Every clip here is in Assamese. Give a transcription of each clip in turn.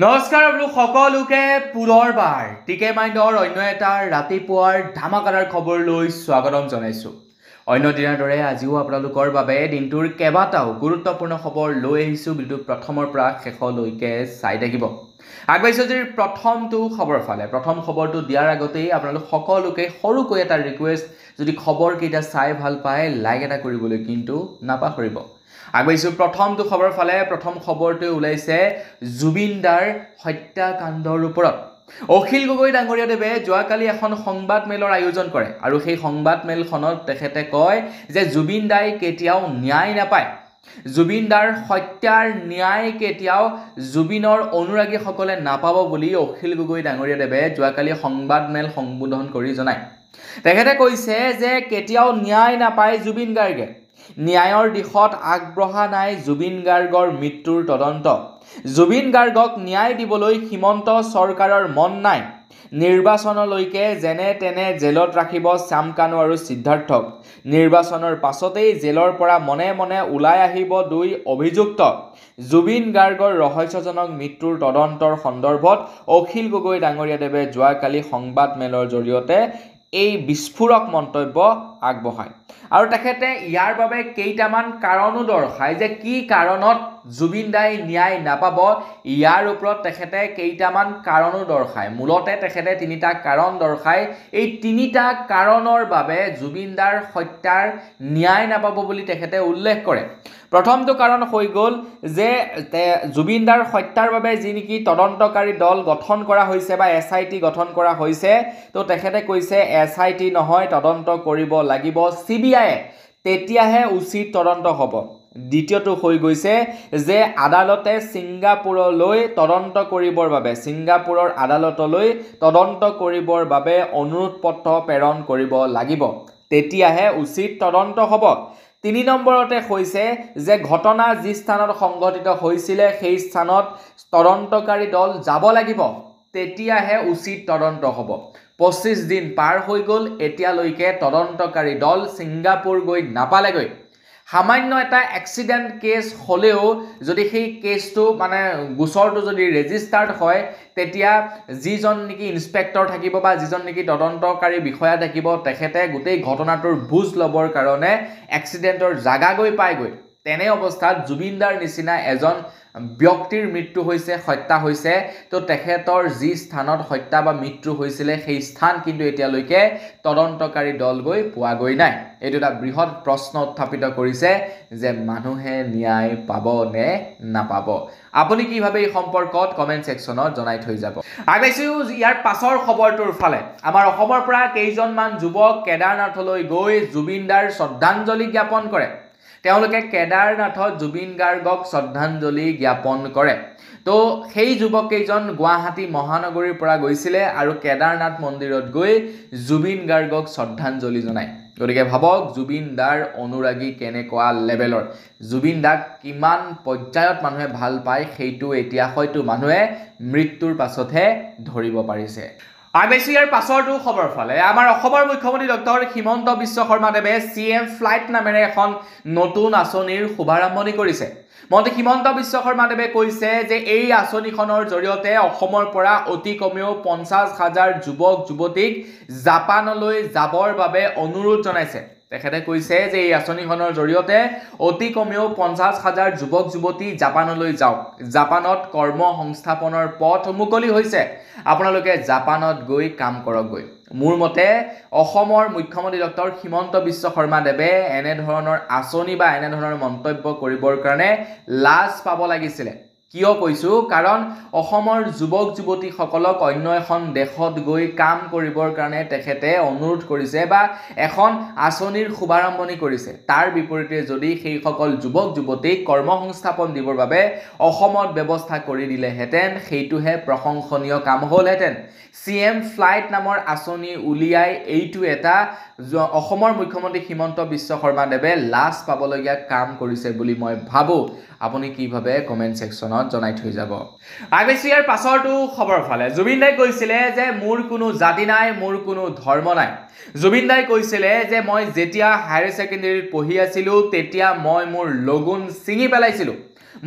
নমস্কাৰ সকলোকে পুনৰবাৰ টিকে মাইণ্ডৰ অন্য এটা ৰাতিপুৱাৰ ধামাকাদাৰ খবৰলৈ স্বাগতম জনাইছোঁ। অন্য দিনৰ দৰে আজিও আপোনালোকৰ বাবে দিনটোৰ কেইবাটাও গুৰুত্বপূৰ্ণ খবৰ লৈ আহিছোঁ। ভিডিঅ'টো প্ৰথমৰ পৰা শেষলৈকে চাই থাকিব। আগবাঢ়িছোঁ যদি প্ৰথমটো খবৰ ফালে। প্ৰথম খবৰটো দিয়াৰ আগতেই আপোনালোক সকলোকে সৰুকৈ এটা ৰিকুৱেষ্ট, যদি খবৰকেইটা চাই ভাল পায় লাইক এটা কৰিবলৈ কিন্তু নাপাহৰিব। আগবাঢ়িছোঁ প্ৰথমটো খবৰ ফালে। প্ৰথম খবৰটো ওলাইছে জুবিনদাৰ হত্যাকাণ্ডৰ ওপৰত। অখিল গগৈ ডাঙৰীয়াদেৱে যোৱাকালি এখন সংবাদ মেলৰ আয়োজন কৰে আৰু সেই সংবাদ মেলখনত তেখেতে কয় যে জুবিন দাই কেতিয়াও ন্যায় নাপায়। জুবিনদাৰ হত্যাৰ ন্যায় কেতিয়াও জুবিনৰ অনুৰাগীসকলে নাপাব বুলি অখিল গগৈ ডাঙৰীয়াদেৱে যোৱাকালি সংবাদ মেল সম্বোধন কৰি জনায়। তেখেতে কৈছে যে কেতিয়াও ন্যায় নাপায় জুবিন গাৰ্গে। ন্যায়ৰ দিশত আগবঢ়া নাই জুবিন গাৰ্গৰ মৃত্যুৰ তদন্ত। জুবিন গাৰ্গক ন্যায় দিবলৈ হিমন্ত চৰকাৰৰ মন নাই। নিৰ্বাচনলৈকে যেনে তেনে জেলত ৰাখিব শ্যামকানু আৰু সিদ্ধাৰ্থক। নিৰ্বাচনৰ পাছতেই জেলৰ পৰা মনে মনে ওলাই আহিব দুই অভিযুক্ত। জুবিন গাৰ্গৰ ৰহস্যজনক মৃত্যুৰ তদন্তৰ সন্দৰ্ভত অখিল গগৈ ডাঙৰীয়াদেৱে যোৱাকালি সংবাদ মেলৰ জৰিয়তে এই বিস্ফোৰক মন্তব্য আগবঢ়ায় আৰু তেখেতে ইয়াৰ বাবে কেইটামান কাৰণো দৰ্শায় যে কি কাৰণত জুবিন দাই ন্যায় নাপাব। ইয়াৰ ওপৰত তেখেতে কেইটামান কাৰণো দৰ্শায়। মূলতে তেখেতে তিনিটা কাৰণ দৰ্শায়। এই তিনিটা কাৰণৰ বাবে জুবিন দাৰ হত্যাৰ ন্যায় নাপাব বুলি তেখেতে উল্লেখ কৰে। প্ৰথমটো কাৰণ হৈ গ'ল যে জুবিন দাৰ হত্যাৰ বাবে যি নেকি তদন্তকাৰী দল গঠন কৰা হৈছে বা SIT গঠন কৰা হৈছে, তো তেখেতে কৈছে SIT নহয়, তদন্ত কৰিব লাগিব CBI, তেতিয়াহে উচিত তদন্ত হ'ব। দ্বিতীয়টো হৈ গৈছে যে আদালতে ছিংগাপুৰলৈ তদন্ত কৰিবৰ বাবে, ছিংগাপুৰৰ আদালতলৈ তদন্ত কৰিবৰ বাবে অনুৰোধ পত্ৰ প্ৰেৰণ কৰিব লাগিব, তেতিয়াহে উচিত তদন্ত হ'ব। 3 নম্বৰতে হৈছে যে ঘটনা যি স্থানত সংঘটিত হৈছিলে সেই স্থানত তদন্তকাৰী দল যাব লাগিব, তেতিয়াহে উচিত তদন্ত হ'ব। 25 দিন পাৰ হৈ গ'ল, এতিয়ালৈকে তদন্তকাৰী দল ছিংগাপুৰ গৈ নাপালেগৈ। সামান্য এটা এক্সিডেণ্ট কেছ হ'লেও যদি সেই কেছটো গোচৰটো যদি ৰেজিষ্টাৰ্ড হয়, তেতিয়া যিজন নেকি ইনস্পেক্টৰ থাকিব বা যিজন নেকি তদন্তকাৰী বিষয়া থাকিব, তেখেতে গোটেই ঘটনাটোৰ বুজ ল'বৰ কাৰণে এক্সিডেণ্টৰ জাগা গৈ পায়গৈ। তেনে অৱস্থাত জুবিনদাৰ নিচিনা এজন ব্যক্তিৰ মৃত্যু হৈছে, হত্যা হৈছে, তো তেখেতৰ যি স্থানত হত্যা বা মৃত্যু হৈছিলে সেই স্থান কিন্তু এতিয়ালৈকে তদন্তকাৰী দল গৈ পোৱাগৈ নাই। এইটো এটা বৃহৎ প্ৰশ্ন উত্থাপিত কৰিছে যে মানুহে ন্যায় পাব নে নাপাব। আপুনি কি ভাবে এই সম্পৰ্কত কমেণ্ট ছেকশ্যনত জনাই থৈ যাব। আগবাঢ়িছোঁ ইয়াৰ পাছৰ খবৰটোৰ ফালে। আমাৰ অসমৰ পৰা কেইজনমান যুৱক কেদাৰনাথলৈ গৈ জুবিনদাৰ শ্ৰদ্ধাঞ্জলি জ্ঞাপন কৰে। তেওঁলোকে কেদাৰনাথত জুবিন গাৰ্গক শ্ৰদ্ধাঞ্জলি জ্ঞাপন কৰে। তো সেই যুৱক কেইজন গুৱাহাটী মহানগৰীৰ পৰা গৈছিলে আৰু কেদাৰনাথ মন্দিৰত গৈ জুবিন গাৰ্গক শ্ৰদ্ধাঞ্জলি জনায়। গতিকে ভাবক জুবিন দাৰ অনুৰাগী কেনেকুৱা লেভেলৰ, জুবিন দাক কিমান পৰ্যায়ত মানুহে ভাল পায়, সেইটো এতিয়া হয়তো মানুহে মৃত্যুৰ পাছতহে ধৰিব পাৰিছে। আগবাঢ়িছোঁ ইয়াৰ পাছৰটো খবৰ ফালে। আমাৰ অসমৰ মুখ্যমন্ত্ৰী doctor Himanta Biswa শৰ্মাদেৱে CM flight নামেৰে এখন নতুন আঁচনিৰ শুভাৰম্ভণি কৰিছে। মন্ত্ৰী হিমন্ত বিশ্ব শৰ্মাদেৱে কৈছে যে এই আঁচনিখনৰ জৰিয়তে অসমৰ পৰা অতি কমেও 50,000 যুৱক যুৱতীক জাপানলৈ যাবৰ বাবে অনুৰোধ জনাইছে। তেখেতে কৈছে যে এই আঁচনিখনৰ জৰিয়তে অতি কমেও 50,000 যুৱক যুৱতী জাপানলৈ যাওক। জাপানত কৰ্ম সংস্থাপনৰ পথ মুকলি হৈছে, আপোনালোকে জাপানত গৈ কাম কৰকগৈ। মোৰ মতে অসমৰ মুখ্যমন্ত্ৰী ডক্টৰ হিমন্ত বিশ্ব শৰ্মাদেৱে এনেধৰণৰ আঁচনি বা এনেধৰণৰ মন্তব্য কৰিবৰ কাৰণে লাজ পাব লাগিছিলে। কিয় কৈছোঁ, কাৰণ অসমৰ যুৱক যুৱতীসকলক অন্য এখন দেশত গৈ কাম কৰিবৰ কাৰণে তেখেতে অনুৰোধ কৰিছে বা এখন আঁচনিৰ শুভাৰম্ভণি কৰিছে। তাৰ বিপৰীতে যদি সেইসকল যুৱক যুৱতীক কৰ্মসংস্থাপন দিবৰ বাবে অসমত ব্যৱস্থা কৰি দিলেহেঁতেন, সেইটোহে প্ৰশংসনীয় কাম হ'লহেঁতেন। CM ফ্লাইট নামৰ আঁচনি উলিয়াই এইটো এটা অসমৰ মুখ্যমন্ত্ৰী হিমন্ত বিশ্ব শৰ্মাদেৱে লাজ পাবলগীয়া কাম কৰিছে বুলি মই ভাবোঁ। আপুনি কি ভাবে কমেণ্ট ছেকশ্যনত জনাই থৈ যাব। আগবাঢ়িছোঁ ইয়াৰ পাছৰটো খবৰ ফালে। জুবিন দাই কৈছিলে যে মোৰ কোনো জাতি নাই, মোৰ কোনো ধৰ্ম নাই। জুবিন দাই কৈছিলে যে মই যেতিয়া হায়াৰ ছেকেণ্ডেৰীত পঢ়ি আছিলোঁ তেতিয়া মই মোৰ লগুণ ছিঙি পেলাইছিলোঁ।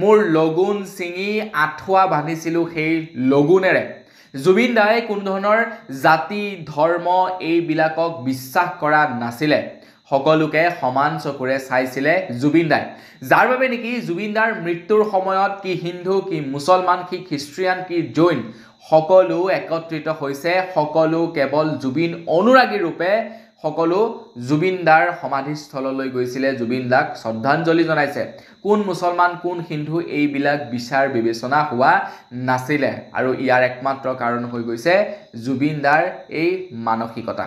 মোৰ লগুণ ছিঙি আঁঠুৱা বান্ধিছিলোঁ সেই লগুণেৰে। জুবিন দাই কোনো ধৰণৰ জাতি ধৰ্ম এইবিলাকক বিশ্বাস কৰা নাছিলে। সকলোকে সমান চকুৰে চাইছিলে জুবিন দাই, যাৰ বাবে নেকি জুবিন দাৰ মৃত্যুৰ সময়ত কি হিন্দু কি মুছলমান কি খ্ৰীষ্টিয়ান কি জৈন সকলো একত্ৰিত হৈছে, সকলো কেৱল জুবিন অনুৰাগী ৰূপে সকলো জুবিন দাৰ সমাধিস্থললৈ গৈছিলে, জুবিন দাক শ্ৰদ্ধাঞ্জলি জনাইছে। কোন মুছলমান কোন হিন্দু এইবিলাক বিচাৰ বিবেচনা হোৱা নাছিলে, আৰু ইয়াৰ একমাত্ৰ কাৰণ হৈ গৈছে জুবিন দাৰ এই মানসিকতা।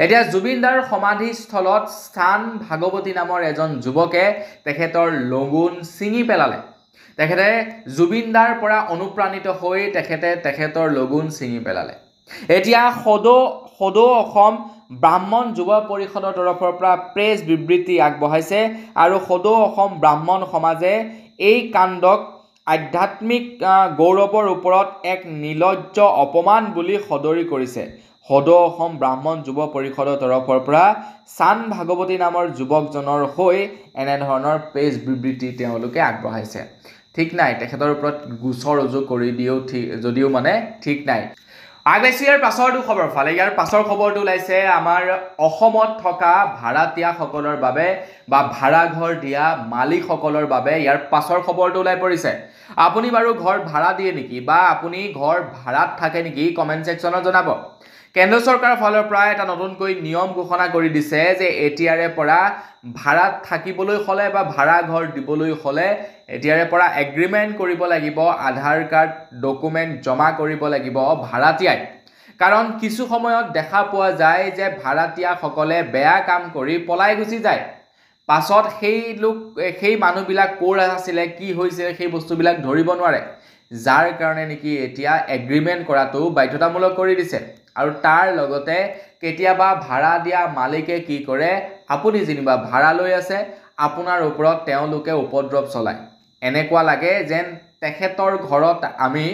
এতিয়া জুবিন দাৰ সমাধিস্থলত স্থান ভাগৱতী নামৰ এজন যুৱকে তেখেতৰ লগুণ ছিঙি পেলালে। তেখেতে জুবিন দাৰ পৰা অনুপ্ৰাণিত হৈ তেখেতৰ লগুণ ছিঙি পেলালে। এতিয়া সদৌ অসম ব্ৰাহ্মণ যুৱ পৰিষদৰ তৰফৰ পৰা প্ৰেছ বিবৃতি আগবঢ়াইছে, আৰু সদৌ অসম ব্ৰাহ্মণ সমাজে এই কাণ্ডক আধ্যাত্মিক গৌৰৱৰ ওপৰত এক নিৰ্লজ্জ অপমান বুলি সদৰি কৰিছে। সদৌ অসম ব্ৰাহ্মণ যুৱ পৰিষদৰ তৰফৰ পৰা চান ভাগৱতী নামৰ যুৱকজনৰ হৈ এনেধৰণৰ প্ৰেছ বিবৃতি তেওঁলোকে আগবঢ়াইছে। ঠিক নাই, তেখেতৰ ওপৰত গোচৰ ৰুজু কৰি যদিও মানে ঠিক নাই। আগবাইছোঁ ইয়াৰ পাছৰটো খবৰ ফালে। ইয়াৰ পাছৰ খবৰটো ওলাইছে আমাৰ অসমত থকা ভাড়াতীয়াসকলৰ বাবে বা ভাড়াঘৰ দিয়া মালিকসকলৰ বাবে। ইয়াৰ পাছৰ খবৰটো ওলাই পৰিছে। আপুনি বাৰু ঘৰ ভাড়া দিয়ে নেকি, বা আপুনি ঘৰ ভাড়াত থাকে নেকি, কমেণ্ট ছেকশ্যনত জনাব। কেন্দ্ৰ চৰকাৰৰ ফালৰ পৰা এটা নতুনকৈ নিয়ম ঘোষণা কৰি দিছে যে এতিয়াৰে পৰা ভাড়াত থাকিবলৈ হ'লে বা ভাড়া ঘৰ দিবলৈ হ'লে এতিয়াৰে পৰা এগ্ৰিমেণ্ট কৰিব লাগিব, আধাৰ কাৰ্ড ডকুমেণ্ট জমা কৰিব লাগিব ভাড়াতীয়াই। কাৰণ কিছু সময়ত দেখা পোৱা যায় যে ভাড়াতীয়াসকলে বেয়া কাম কৰি পলাই গুচি যায়, পাছত সেই মানুহবিলাক ক'ৰ আছিলে কি হৈছে সেই বস্তুবিলাক ধৰিব নোৱাৰে, যাৰ কাৰণে নেকি এতিয়া এগ্ৰিমেণ্ট কৰাটো বাধ্যতামূলক কৰি দিছে। আৰু তাৰ লগতে কেতিয়াবা ভাড়া দিয়া মালিকে কি কৰে, আপুনি যেনিবা ভাড়া লৈ আছে আপোনাৰ ওপৰত তেওঁলোকে উপদ্ৰৱ চলায়। এনেকুৱা লাগে যেন তেখেতৰ ঘৰত আমি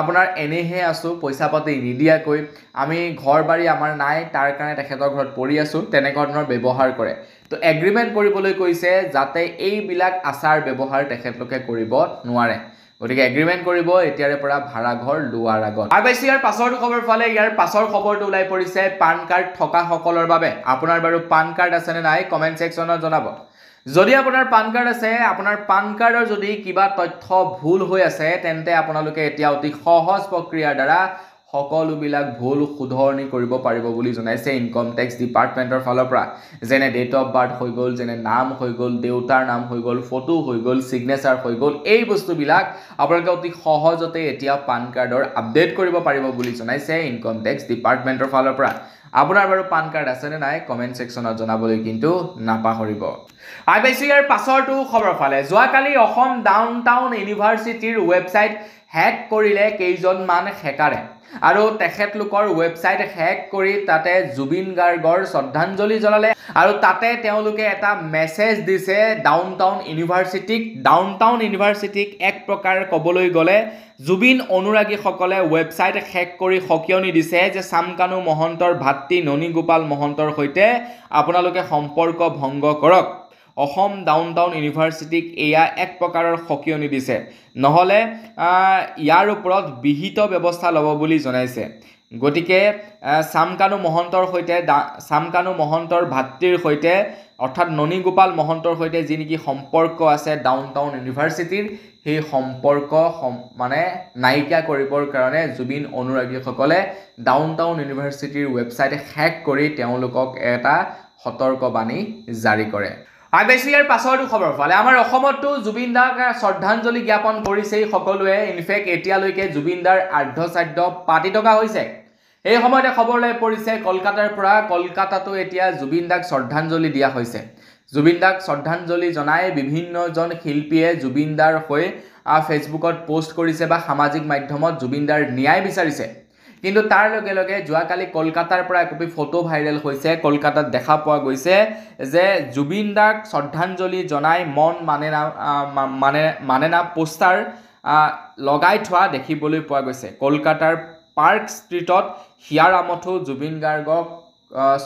আপোনাৰ এনেহে আছোঁ, পইচা পাতি নিদিয়াকৈ, আমি ঘৰ বাৰী আমাৰ নাই তাৰ কাৰণে তেখেতৰ ঘৰত পৰি আছোঁ, তেনেকুৱা ধৰণৰ ব্যৱহাৰ কৰে। তো এগ্ৰিমেণ্ট কৰিবলৈ কৈছে যাতে এইবিলাক আচাৰ ব্যৱহাৰ তেখেতলোকে কৰিব নোৱাৰে। গতিকে এগ্ৰিমেণ্ট কৰিব এতিয়াৰে পৰা ভাড়া ঘৰ লোৱাৰ আগত। আগবাইছোঁ ইয়াৰ পাছৰটো খবৰ ফালে। ইয়াৰ পাছৰ খবৰটো ওলাই পৰিছে পান কাৰ্ড থকাসকলৰ বাবে। আপোনাৰ বাৰু পান কাৰ্ড আছেনে নাই কমেণ্ট ছেকশ্যনত জনাব। যদি আপোনাৰ পান কাৰ্ড আছে, আপোনাৰ পান কাৰ্ডৰ যদি কিবা তথ্য ভুল হৈ আছে, তেন্তে আপোনালোকে এতিয়া অতি সহজ প্ৰক্ৰিয়াৰ দ্বাৰা সকলোবিলাক ভুল শুধৰণি কৰিব পাৰিব বুলি জনাইছে ইনকম টেক্স ডিপাৰ্টমেণ্টৰ ফালৰ পৰা। যেনে ডেট অফ বাৰ্থ হৈ গ'ল, যেনে নাম হৈ গ'ল, দেউতাৰ নাম হৈ গ'ল, ফটো হৈ গ'ল, ছিগনেচাৰ হৈ গ'ল, এই বস্তুবিলাক আপোনালোকে অতি সহজতে এতিয়া পান কাৰ্ডৰ আপডেট কৰিব পাৰিব বুলি জনাইছে ইনকম টেক্স ডিপাৰ্টমেণ্টৰ ফালৰ পৰা। আপোনাৰ বাৰু পান কাৰ্ড আছেনে নাই কমেণ্ট ছেকশ্যনত জনাবলৈ কিন্তু নাপাহৰিব। আগবাইছোঁ ইয়াৰ পাছৰটো খবৰ ফালে। যোৱাকালি অসম ডাউনটাউন ইউনিভাৰ্চিটিৰ ৱেবছাইট হেক কৰিলে কেইজনমান হেকাৰে, আৰু তেখেতলোকৰ ৱেবছাইট হেক কৰি তাতে জুবিন গাৰ্গৰ শ্ৰদ্ধাঞ্জলি জনালে, আৰু তাতে তেওঁলোকে এটা মেছেজ দিছে ডাউনটাউন ইউনিভাৰ্চিটিক এক প্ৰকাৰ ক'বলৈ গ'লে জুবিন অনুৰাগীসকলে ৱেবছাইট হেক কৰি সকিয়নি দিছে যে চামকানু মহন্তৰ ভাতৃ ননী গোপাল মহন্তৰ সৈতে আপোনালোকে সম্পৰ্ক ভংগ কৰক। অসম ডাউনটাউন ইউনিভাৰ্চিটিক এয়া এক প্ৰকাৰৰ সকিয়নি দিছে, নহ'লে ইয়াৰ ওপৰত বিহিত ব্যৱস্থা ল'ব বুলি জনাইছে। গতিকে চামকানু মহন্তৰ ভাতৃৰ সৈতে অৰ্থাৎ ননী গোপাল মহন্তৰ সৈতে যি নেকি সম্পৰ্ক আছে ডাউনটাউন ইউনিভাৰ্চিটিৰ, সেই সম্পৰ্ক মানে নাইকিয়া কৰিবৰ কাৰণে জুবিন অনুৰাগীসকলে ডাউনটাউন ইউনিভাৰ্চিটিৰ ৱেবছাইট হেক কৰি তেওঁলোকক এটা সতৰ্কবাণী জাৰি কৰে। আগবাইছোঁ ইয়াৰ পাছৰটো খবৰ ফালে। আমাৰ অসমতো জুবিন দাক শ্ৰদ্ধাঞ্জলি জ্ঞাপন কৰিছেই সকলোৱে। ইনফেক্ট এতিয়ালৈকে জুবিন দাৰ আৰ্ধশ্ৰাদ্ধ পাতি থকা হৈছে। এই সময়তে খবৰ লৈ পৰিছে কলকাতাৰ পৰা। কলকাতাতো এতিয়া জুবিন দাক শ্ৰদ্ধাঞ্জলি দিয়া হৈছে। জুবিন দাক শ্ৰদ্ধাঞ্জলি জনাই বিভিন্নজন শিল্পীয়ে জুবিন দাৰ হৈ ফেচবুকত পোষ্ট কৰিছে বা সামাজিক মাধ্যমত জুবিন দাৰ ন্যায় বিচাৰিছে। কিন্তু তাৰ লগে লগে যোৱাকালি কলকাতাৰ পৰা একপি ফটো ভাইৰেল হৈছে। কলকাতাত দেখা পোৱা গৈছে যে জুবিন দাক শ্ৰদ্ধাঞ্জলি জনাই মন মানে না পোষ্টাৰ লগাই থোৱা দেখিবলৈ পোৱা গৈছে। কলকাতাৰ পাৰ্ক ষ্ট্ৰীটত হিয়াৰামঠো জুবিন গাৰ্গক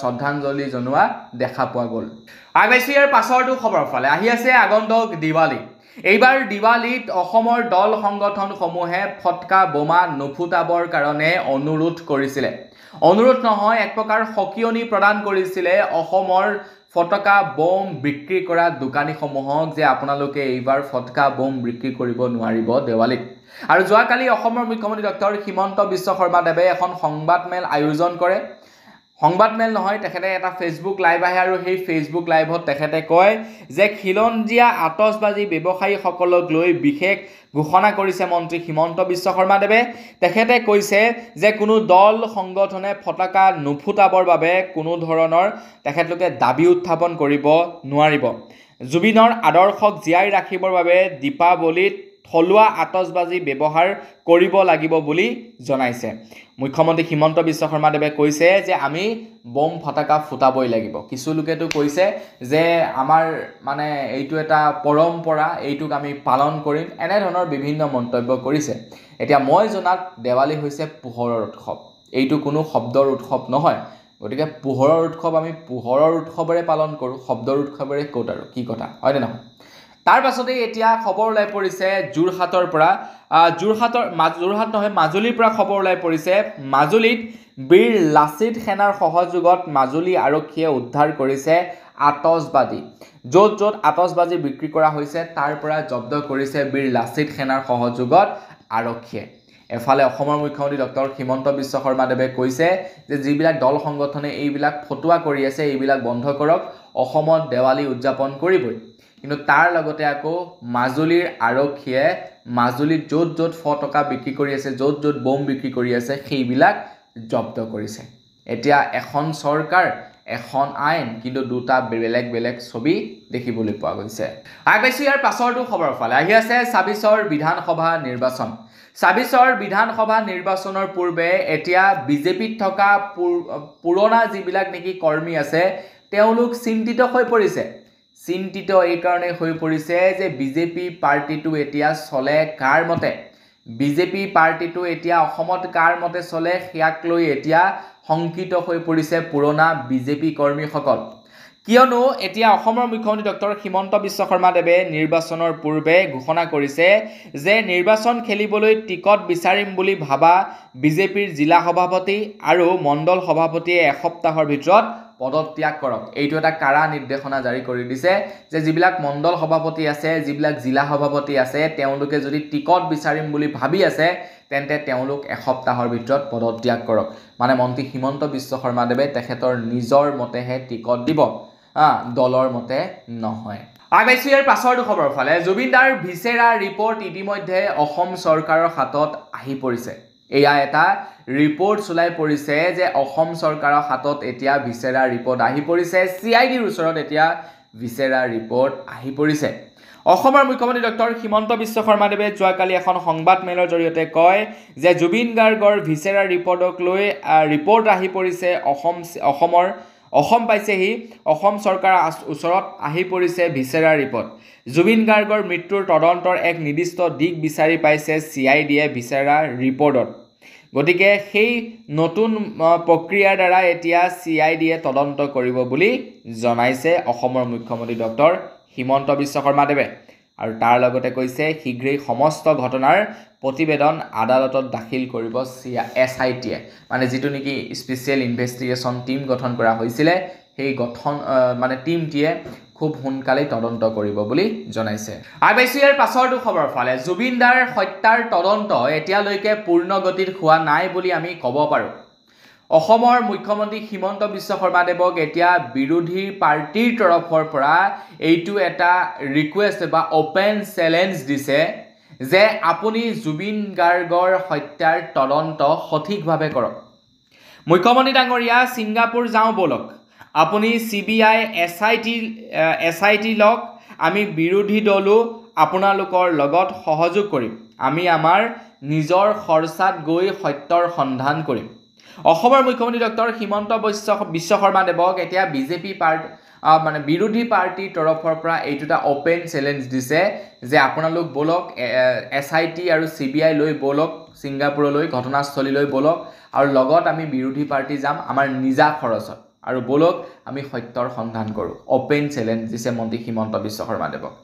শ্ৰদ্ধাঞ্জলি জনোৱা দেখা পোৱা গ'ল। আগবাইছোঁ ইয়াৰ পাছৰটো খবৰ ফালে। আহি আছে আগন্তুক দিৱালী। এইবাৰ দিৱালীত অসমৰ দল সংগঠনসমূহে ফটকা বোমা নুফুটাবৰ কাৰণে অনুৰোধ কৰিছিলে। অনুৰোধ নহয়, এক প্ৰকাৰ সকিয়নি প্ৰদান কৰিছিলে অসমৰ ফটকা বোম বিক্ৰী কৰা দোকানীসমূহক যে আপোনালোকে এইবাৰ ফটকা বোম বিক্ৰী কৰিব নোৱাৰিব দেৱালীত। আৰু যোৱাকালি অসমৰ মুখ্যমন্ত্ৰী ডক্টৰ হিমন্ত বিশ্ব শৰ্মাদেৱে এখন সংবাদমেল আয়োজন কৰে। সংবাদমেল নহয়, তেখেতে এটা ফেচবুক লাইভ আহে আৰু সেই ফেচবুক লাইভত তেখেতে কয় যে খিলঞ্জীয়া আতচবাজি ব্যৱসায়ীসকলক লৈ বিশেষ ঘোষণা কৰিছে মন্ত্ৰী হিমন্ত বিশ্ব শৰ্মাদেৱে। তেখেতে কৈছে যে কোনো দল সংগঠনে ফটকা নুফুটাবৰ বাবে কোনো ধৰণৰ তেখেতলোকে দাবী উত্থাপন কৰিব নোৱাৰিব। জুবিনৰ আদৰ্শক জীয়াই ৰাখিবৰ বাবে দীপাৱলীত থলুৱা আতচবাজি ব্যৱহাৰ কৰিব লাগিব বুলি জনাইছে। মুখ্যমন্ত্ৰী হিমন্ত বিশ্ব শৰ্মাদেৱে কৈছে যে আমি বোম ফটকা ফুটাবই লাগিব। কিছু লোকেতো কৈছে যে আমাৰ মানে এইটো এটা পৰম্পৰা, এইটোক আমি পালন কৰিম, এনেধৰণৰ বিভিন্ন মন্তব্য কৰিছে। এতিয়া মই জনাত দেৱালী হৈছে পোহৰৰ উৎসৱ, এইটো কোনো শব্দৰ উৎসৱ নহয়। গতিকে পোহৰৰ উৎসৱ আমি পোহৰৰ উৎসৱেৰে পালন কৰোঁ, শব্দৰ উৎসৱেৰে ক'ত আৰু কি কথা, হয়নে নহয়? তাৰ পাছতেই এতিয়া খবৰ ওলাই পৰিছে যোৰহাটৰ পৰা, যোৰহাট নহয় মাজুলীৰ পৰা খবৰ ওলাই পৰিছে। মাজুলীত বীৰ লাচিত সেনাৰ সহযোগত মাজুলী আৰক্ষীয়ে উদ্ধাৰ কৰিছে আতচবাজি। য'ত য'ত আতচবাজি বিক্ৰী কৰা হৈছে তাৰ পৰা জব্দ কৰিছে বীৰ লাচিত সেনাৰ সহযোগত আৰক্ষীয়ে। এফালে অসমৰ মুখ্যমন্ত্ৰী ডক্টৰ হিমন্ত বিশ্ব শৰ্মাদেৱে কৈছে যে যিবিলাক দল সংগঠনে এইবিলাক ফটুৱা কৰি আছে এইবিলাক বন্ধ কৰক, অসমত দেৱালী উদযাপন কৰিবই। কিন্তু তাৰ লগতে আকৌ মাজুলীৰ আৰক্ষীয়ে মাজুলীত য'ত য'ত ফটকা বিক্ৰী কৰি আছে, য'ত য'ত বোম বিক্ৰী কৰি আছে সেইবিলাক জব্দ কৰিছে। এতিয়া এখন চৰকাৰ, এখন আইন, কিন্তু দুটা বেলেগ বেলেগ ছবি দেখিবলৈ পোৱা গৈছে। আগবাইছোঁ ইয়াৰ পাছৰটো খবৰৰ ফালে। আহি আছে ২৬ৰ বিধানসভা নিৰ্বাচন। ২৬ৰ বিধানসভা নিৰ্বাচনৰ পূৰ্বে এতিয়া বিজেপিত থকা পুৰণা যিবিলাক নেকি কৰ্মী আছে তেওঁলোক চিন্তিত হৈ পৰিছে। চিন্তিত এইকাৰণে হৈ পৰিছে যে বিজেপি পাৰ্টিটো এতিয়া চলে কাৰ মতে, বিজেপি পাৰ্টিটো এতিয়া অসমত কাৰ মতে চলে সেয়াক লৈ এতিয়া শংকিত হৈ পৰিছে পুৰণা বিজেপি কৰ্মীসকল। কিয়নো এতিয়া অসমৰ মুখ্যমন্ত্ৰী ডক্টৰ হিমন্ত বিশ্ব শৰ্মাদেৱে নিৰ্বাচনৰ পূৰ্বে ঘোষণা কৰিছে যে নিৰ্বাচন খেলিবলৈ টিকট বিচাৰিম বুলি ভাবা বিজেপিৰ জিলা সভাপতি আৰু মণ্ডল সভাপতিয়ে এসপ্তাহৰ ভিতৰত পদত্যাগ কৰক। এইটো এটা কাৰা নিৰ্দেশনা জাৰি কৰি দিছে যে যিবিলাক মণ্ডল সভাপতি আছে, যিবিলাক জিলা সভাপতি আছে, তেওঁলোকে যদি টিকট বিচাৰিম বুলি ভাবি আছে তেন্তে তেওঁলোক এসপ্তাহৰ ভিতৰত পদত্যাগ কৰক। মানে মন্ত্ৰী হিমন্ত বিশ্ব শৰ্মাদেৱে তেখেতৰ নিজৰ মতেহে টিকট দিব, দলৰ মতে নহয়। আগবাইছোঁ ইয়াৰ পাছৰটো খবৰৰ ফালে। জুবিন দাৰ ভিছেৰা ৰিপৰ্ট ইতিমধ্যে অসম চৰকাৰৰ হাতত আহি পৰিছে। এয়া এটা ৰিপৰ্ট চলাই পৰিছে যে অসম চৰকাৰৰ হাতত এতিয়া ভিছেৰা ৰিপৰ্ট আহি পৰিছে। CIDৰ ওচৰত এতিয়া ভিছেৰা ৰিপৰ্ট আহি পৰিছে। অসমৰ মুখ্যমন্ত্ৰী ডক্টৰ হিমন্ত বিশ্ব শৰ্মাদেৱে যোৱাকালি এখন সংবাদমেলৰ জৰিয়তে কয় যে জুবিন গাৰ্গৰ ভিছেৰা ৰিপৰ্টক লৈ ৰিপৰ্ট আহি পৰিছে অসম পাইছেহি। অসম চৰকাৰৰ ওচৰত আহি পৰিছে ভিছেৰা ৰিপৰ্ট। জুবিন গাৰ্গৰ মৃত্যুৰ তদন্তৰ এক নিৰ্দিষ্ট দিশ বিচাৰি পাইছে CIDয়ে ভিছেৰা ৰিপৰ্টত। গতিকে সেই নতুন প্ৰক্ৰিয়াৰ দ্বাৰা এতিয়া CIDয়ে তদন্ত কৰিব বুলি জনাইছে অসমৰ মুখ্যমন্ত্ৰী ডক্টৰ হিমন্ত বিশ্ব শৰ্মাদেৱে। আৰু তাৰ লগতে কৈছে শীঘ্ৰেই সমস্ত ঘটনাৰ প্ৰতিবেদন আদালতত দাখিল কৰিব SITয়ে, মানে যিটো নেকি স্পেচিয়েল ইনভেষ্টিগেশ্যন টিম গঠন কৰা হৈছিলে সেই টিমটিয়ে খুব সোনকালেই তদন্ত কৰিব বুলি জনাইছে। আগবাইছোঁ ইয়াৰ পাছৰটো খবৰৰ ফালে। জুবিন দাৰ হত্যাৰ তদন্ত এতিয়ালৈকে পূৰ্ণ গতিত হোৱা নাই বুলি আমি ক'ব পাৰোঁ। অসমৰ মুখ্যমন্ত্ৰী হিমন্ত বিশ্ব শৰ্মাদেৱক এতিয়া বিৰোধী পাৰ্টিৰ তৰফৰ পৰা এইটো এটা ৰিকুৱেষ্ট বা অপেন চেলেঞ্জ দিছে যে আপুনি জুবিন গাৰ্গৰ হত্যাৰ তদন্ত সঠিকভাৱে কৰক। মুখ্যমন্ত্ৰী ডাঙৰীয়া ছিংগাপুৰ যাওঁ ব'লক, আপুনি CBI SIT লওক, আমি বিৰোধী দলো আপোনালোকৰ লগত সহযোগ কৰিম, আমি আমাৰ নিজৰ খৰচাত গৈ সত্যৰ সন্ধান কৰিম। অসমৰ মুখ্যমন্ত্ৰী ডক্টৰ হিমন্ত বিশ্ব শৰ্মাদেৱক এতিয়া বিৰোধী পাৰ্টিৰ তৰফৰ পৰা এইটো এটা অপেন চেলেঞ্জ দিছে যে আপোনালোক ব'লক SIT আৰু CBI লৈ ব'লক ছিংগাপুৰলৈ, ঘটনাস্থলীলৈ ব'লক, আৰু লগত আমি বিৰোধী পাৰ্টি যাম আমাৰ নিজা খৰচত, আৰু ব'লক আমি সত্যৰ সন্ধান কৰোঁ। অপেন চেলেঞ্জ দিছে মন্ত্ৰী হিমন্ত বিশ্ব শৰ্মাদেৱক।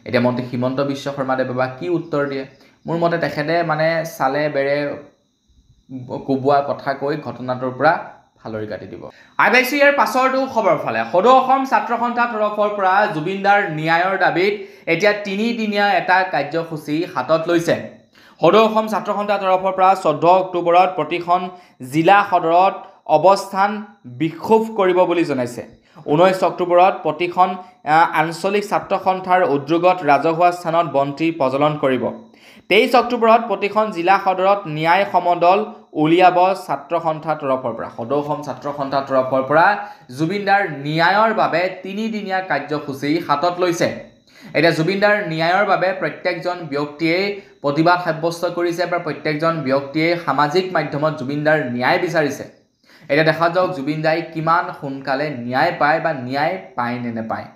এতিয়া মন্ত্ৰী হিমন্ত বিশ্ব শৰ্মাদেৱে বা কি উত্তৰ দিয়ে মোৰ মতে তেখেতে মানে চালে বেৰে কোবোৱা কথা কৈ ঘটনাটোৰ পৰা ফালৰি কাটি দিব আগবাইছো ইয়াৰ পাছৰটো খবৰ ফালে সদৌ অসম ছাত্ৰ সন্থা তৰফৰ পৰা জুবিনদাৰ ন্যায়ৰ দাবীত এতিয়া 3 দিনীয়া এটা কাৰ্যসূচী হাতত লৈছে সদৌ অসম ছাত্ৰ সন্থা তৰফৰ পৰা 14 অক্টোবৰত প্ৰতিখন জিলা সদৰত অৱস্থান বিক্ষোভ কৰিব বুলি জনাইছে 19 অক্টোবৰত প্ৰতিখন আঞ্চলিক ছাত্ৰ সন্থাৰ উদ্যোগত ৰাজহুৱা স্থানত বন্তি প্ৰজ্বলন কৰিব 23 অক্টোবৰত প্ৰতিখন জিলা সদৰত ন্যায় সমদল উলিয়াব ছাত্ৰ সন্থা তৰফৰ পৰা সদৌ অসম ছাত্ৰ সন্থা তৰফৰ পৰা জুবিনদাৰ ন্যায়ৰ বাবে 3 দিনীয়া কাৰ্যসূচী হাতত লৈছে এটা জুবিনদাৰ ন্যায়ৰ বাবে প্ৰত্যেকজন ব্যক্তিয়ে প্ৰতিবাদ সাব্যস্ত কৰিছে বা প্ৰত্যেকজন ব্যক্তিয়ে সামাজিক মাধ্যমত জুবিনদাৰ ন্যায় বিচাৰিছে এটা দেখা যাওক জুবিনদাই কিমান সোনকালে ন্যায় পায় বা ন্যায় পায় নে নাপায়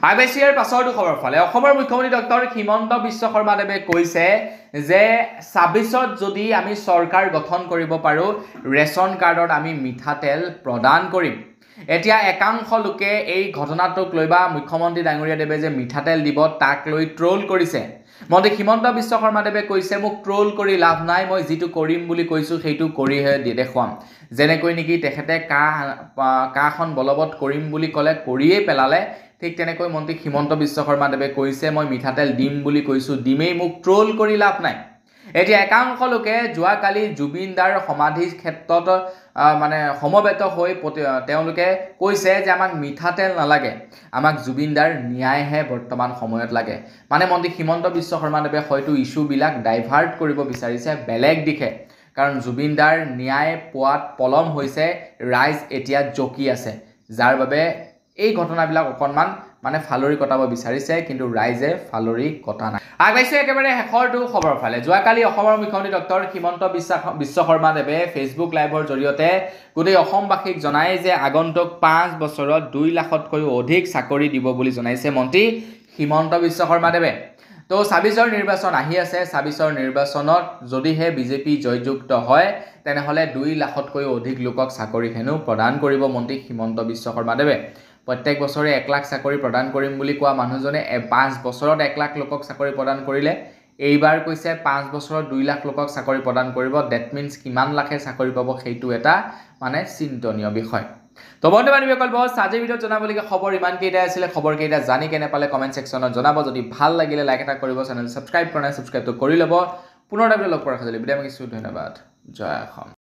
আইবিচিৰ পাছৰটো খবৰ ফালে অসমৰ মুখ্যমন্ত্ৰী ডক্টৰ হিমন্ত বিশ্ব শৰ্মাদেৱে কৈছে যে 26ত যদি আমি চৰকাৰ গঠন কৰিব পাৰো ৰেচন কাৰ্ডত আমি মিঠাতেল প্ৰদান কৰিম এতিয়া একাংশ লোকে এই ঘটনাটোক লৈ বা মুখ্যমন্ত্ৰী ডাঙৰীয়া দেৱে যে মিঠাতেল দিব তাক লৈ ট্ৰোল কৰিছে মন্ত্ৰী হিমন্ত বিশ্ব শৰ্মাদেৱে কৈছে মোক ট্ৰোল কৰি লাভ নাই মই যেটো কৰিম বুলি কৈছো সেইটো কৰিহে দেখুৱাম যেনেকৈ নেকি তেখেতে কাখন বলবৎ কৰিম বুলি কলে কৰিয়ে পেলালে ঠিক তেনেকৈ মন্ত্ৰী হিমন্ত বিশ্ব শৰ্মাদেৱে কৈছে মই মিঠাতেল দিম বুলি কৈছো দিমেই মোক ট্ৰোল কৰি লাভ নাই এতিয়া একাংশ লোকে যোৱাকালি জুবিনদাৰ সমাধি ক্ষেত্ৰত মানে সমবেত হৈ তেওঁলোকে কৈছে যে আমাক মিঠাতেল নালাগে আমাক জুবিনদাৰ ন্যায়হে বৰ্তমান সময়ত লাগে মানে মন্ত্ৰী হিমন্ত বিশ্ব শৰ্মাদেৱে হয়তো ইস্যুবিলাক ডাইভাৰ্ট কৰিব বিচাৰিছে বেলেগ দিশে কাৰণ জুবিনদাৰ ন্যায় পোৱাত পলম হৈছে ৰাইজ এতিয়া জকি আছে যাৰ বাবে এই ঘটনাবিলাক অকনমান মানে ফালৰি কটাব বিচাৰিছে কিন্তু ৰাইজে ফালৰি কটা নাই আগবাইছে একেবাৰে হেখৰটো খবৰ ফালে যোৱাকালি অসমৰ মুখ্যমন্ত্ৰী ডক্টৰ হিমন্ত বিশ্ব শৰ্মাদেৱে ফেচবুক লাইভৰ জৰিয়তে গোটেই অসমবাসীক জনায় যে আগন্তুক 5 বছৰত 2 লাখতকৈও অধিক চাকৰি দিব বুলি জনাইছে মন্ত্ৰী হিমন্ত বিশ্ব শৰ্মাদেৱে তো 26ৰ নিৰ্বাচন আহি আছে 26ৰ নিৰ্বাচনত যদিহে বিজেপি জয়যুক্ত হয় তেনেহলে 2 লাখতকৈও অধিক লোকক চাকৰি হেনু প্ৰদান কৰিব মন্ত্ৰী হিমন্ত বিশ্ব শৰ্মাদেৱে প্ৰত্যেক বছৰে 1 লাখ চাকৰি প্ৰদান কৰিম বুলি কোৱা মানুহজনে 5 বছৰত 1 লাখ লোকক চাকৰি প্ৰদান কৰিলে এইবাৰ কৈছে 5 বছৰত 2 লাখ লোকক চাকৰি প্ৰদান কৰিব দ্যাট মিন্স কিমান লাখে চাকৰি পাব সেইটো এটা মানে চিন্তনীয় বিষয় তো বন্ধুবান্ধী সকল বস আজি ভিডিঅ জনাবলগীয়া খবৰ ইমান কেইটা আছিল খবৰ কেইটা জানি কেনে পালে কমেন্ট সেকশনত জনাব যদি ভাল লাগিলে লাইক এটা কৰিব চেনেল সাবস্ক্ৰাইব কৰা নাই সাবস্ক্ৰাইব কৰি লব পুনৰ এটা ভিডিঅ লগ কৰাৰ খালি বিদায় মাগিছো ধন্যবাদ জয় অসম